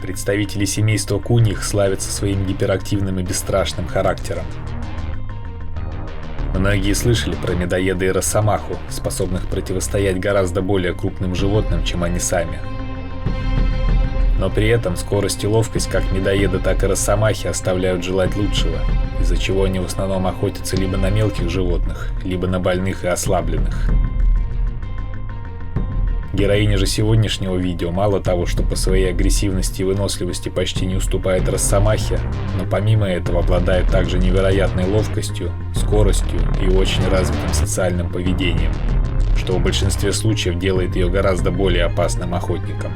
Представители семейства куньих славятся своим гиперактивным и бесстрашным характером. Многие слышали про медоеда и росомаху, способных противостоять гораздо более крупным животным, чем они сами. Но при этом скорость и ловкость как медоеда, так и росомахи оставляют желать лучшего, из-за чего они в основном охотятся либо на мелких животных, либо на больных и ослабленных. Героиня же сегодняшнего видео мало того, что по своей агрессивности и выносливости почти не уступает росомахе, но помимо этого обладает также невероятной ловкостью, скоростью и очень развитым социальным поведением, что в большинстве случаев делает ее гораздо более опасным охотником.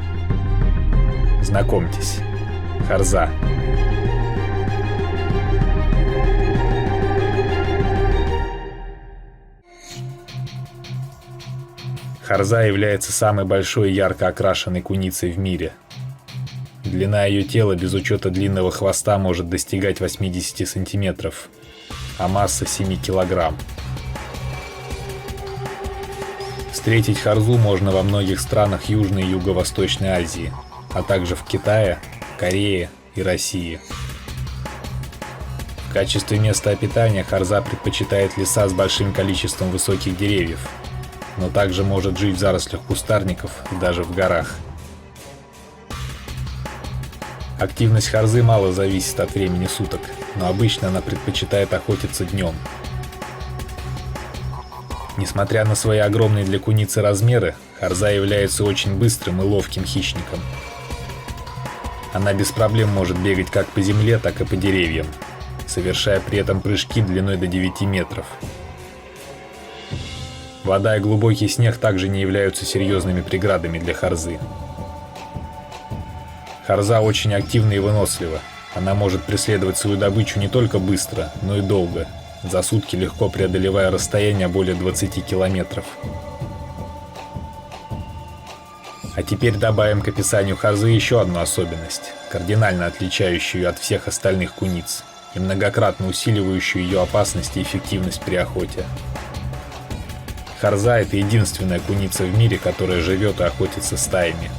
Знакомьтесь, Харза. Харза является самой большой и ярко окрашенной куницей в мире. Длина ее тела без учета длинного хвоста может достигать 80 сантиметров, а масса 7 килограмм. Встретить харзу можно во многих странах Южной и Юго-Восточной Азии, а также в Китае, Корее и России. В качестве места обитания харза предпочитает леса с большим количеством высоких деревьев, но также может жить в зарослях кустарников и даже в горах. Активность харзы мало зависит от времени суток, но обычно она предпочитает охотиться днем. Несмотря на свои огромные для куницы размеры, харза является очень быстрым и ловким хищником. Она без проблем может бегать как по земле, так и по деревьям, совершая при этом прыжки длиной до 9 метров. Вода и глубокий снег также не являются серьезными преградами для харзы. Харза очень активна и вынослива. Она может преследовать свою добычу не только быстро, но и долго, за сутки легко преодолевая расстояние более 20 километров. А теперь добавим к описанию харзы еще одну особенность, кардинально отличающую ее от всех остальных куниц и многократно усиливающую ее опасность и эффективность при охоте. Харза – это единственная куница в мире, которая живет и охотится стаями.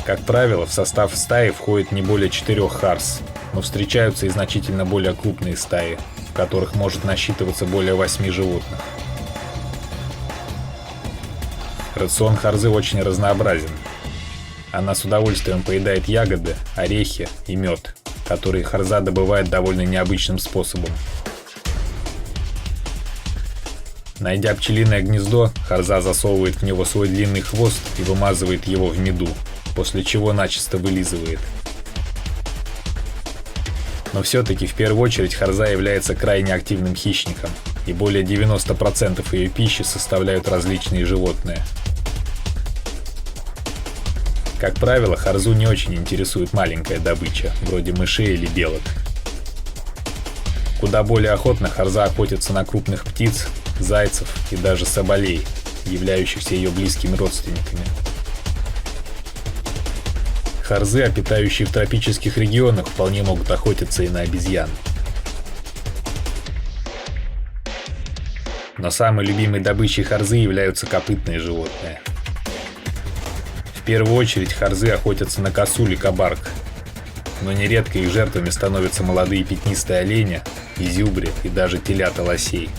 Как правило, в состав стаи входит не более 4 харз, но встречаются и значительно более крупные стаи, в которых может насчитываться более 8 животных. Рацион харзы очень разнообразен. Она с удовольствием поедает ягоды, орехи и мед, которые харза добывает довольно необычным способом. Найдя пчелиное гнездо, харза засовывает в него свой длинный хвост и вымазывает его в меду, после чего начисто вылизывает. Но все-таки в первую очередь харза является крайне активным хищником, и более 90% ее пищи составляют различные животные. Как правило, харзу не очень интересует маленькая добыча, вроде мышей или белок. Куда более охотно харза охотится на крупных птиц, зайцев и даже соболей, являющихся ее близкими родственниками. Харзы, обитающие в тропических регионах, вполне могут охотиться и на обезьян. Но самой любимой добычей харзы являются копытные животные. В первую очередь харзы охотятся на косуль и кабарг, но нередко их жертвами становятся молодые пятнистые олени, изюбри и даже телята лосей.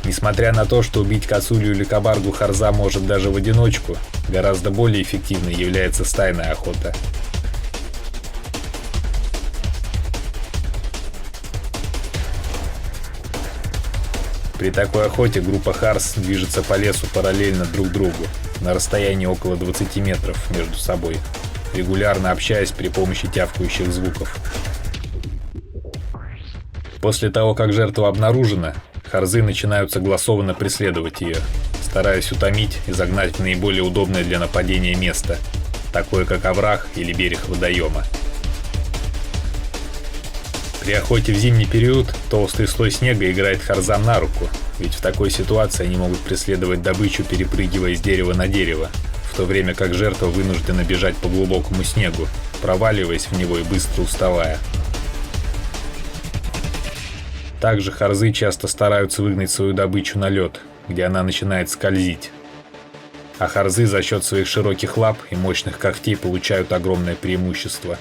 Несмотря на то, что убить косулю или кабаргу харза может даже в одиночку, гораздо более эффективной является стайная охота. При такой охоте группа харз движется по лесу параллельно друг другу, на расстоянии около 20 метров между собой, регулярно общаясь при помощи тявкающих звуков. После того, как жертва обнаружена, харзы начинают согласованно преследовать ее, стараясь утомить и загнать в наиболее удобное для нападения место, такое как овраг или берег водоема. При охоте в зимний период толстый слой снега играет харзам на руку, ведь в такой ситуации они могут преследовать добычу, перепрыгивая с дерева на дерево, в то время как жертва вынуждена бежать по глубокому снегу, проваливаясь в него и быстро уставая. Также харзы часто стараются выгнать свою добычу на лед, где она начинает скользить. а харзы за счет своих широких лап и мощных когтей получают огромное преимущество.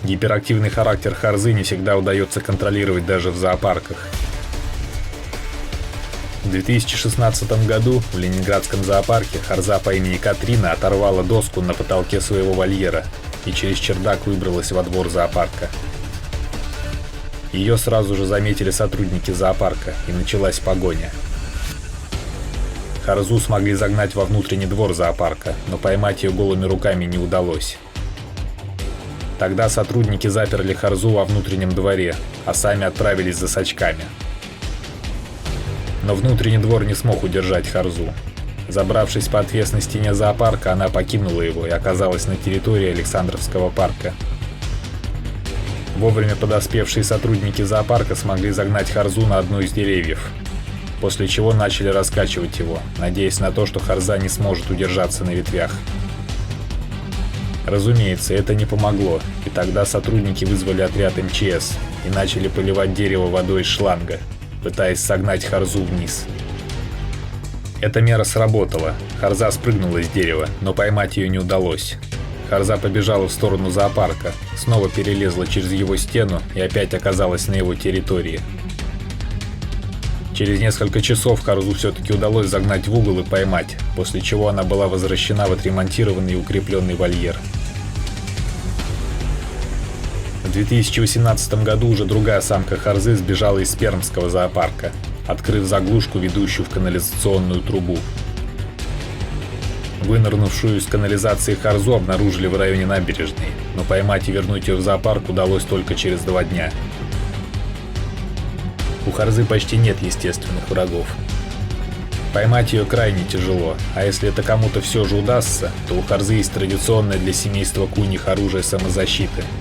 Гиперактивный характер харзы не всегда удается контролировать даже в зоопарках. В 2016 году в Ленинградском зоопарке харза по имени Катрина оторвала доску на потолке своего вольера и через чердак выбралась во двор зоопарка. Ее сразу же заметили сотрудники зоопарка, и началась погоня. Харзу смогли загнать во внутренний двор зоопарка, но поймать ее голыми руками не удалось. Тогда сотрудники заперли харзу во внутреннем дворе, а сами отправились за сачками. Но внутренний двор не смог удержать харзу. Забравшись по отвесной стене зоопарка, она покинула его и оказалась на территории Александровского парка. Вовремя подоспевшие сотрудники зоопарка смогли загнать харзу на одно из деревьев, после чего начали раскачивать его, надеясь на то, что харза не сможет удержаться на ветвях. Разумеется, это не помогло, и тогда сотрудники вызвали отряд МЧС и начали поливать дерево водой из шланга, пытаясь согнать харзу вниз. Эта мера сработала, харза спрыгнула с дерева, но поймать ее не удалось. Харза побежала в сторону зоопарка, снова перелезла через его стену и опять оказалась на его территории. Через несколько часов харзу все-таки удалось загнать в угол и поймать, после чего она была возвращена в отремонтированный и укрепленный вольер. В 2018 году уже другая самка харзы сбежала из Пермского зоопарка, открыв заглушку, ведущую в канализационную трубу. Вынырнувшую из канализации харзу обнаружили в районе набережной, но поймать и вернуть ее в зоопарк удалось только через 2 дня. У харзы почти нет естественных врагов. Поймать ее крайне тяжело, а если это кому-то все же удастся, то у харзы есть традиционное для семейства куньих оружие самозащиты –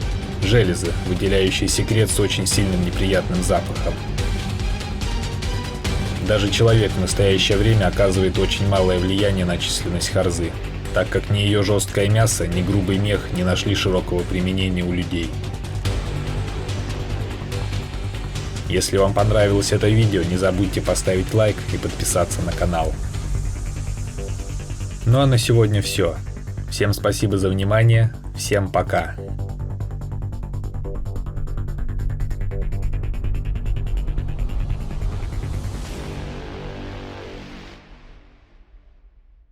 железы, выделяющие секрет с очень сильным неприятным запахом. Даже человек в настоящее время оказывает очень малое влияние на численность харзы, так как ни ее жесткое мясо, ни грубый мех не нашли широкого применения у людей. Если вам понравилось это видео, не забудьте поставить лайк и подписаться на канал. Ну а на сегодня все. Всем спасибо за внимание, всем пока.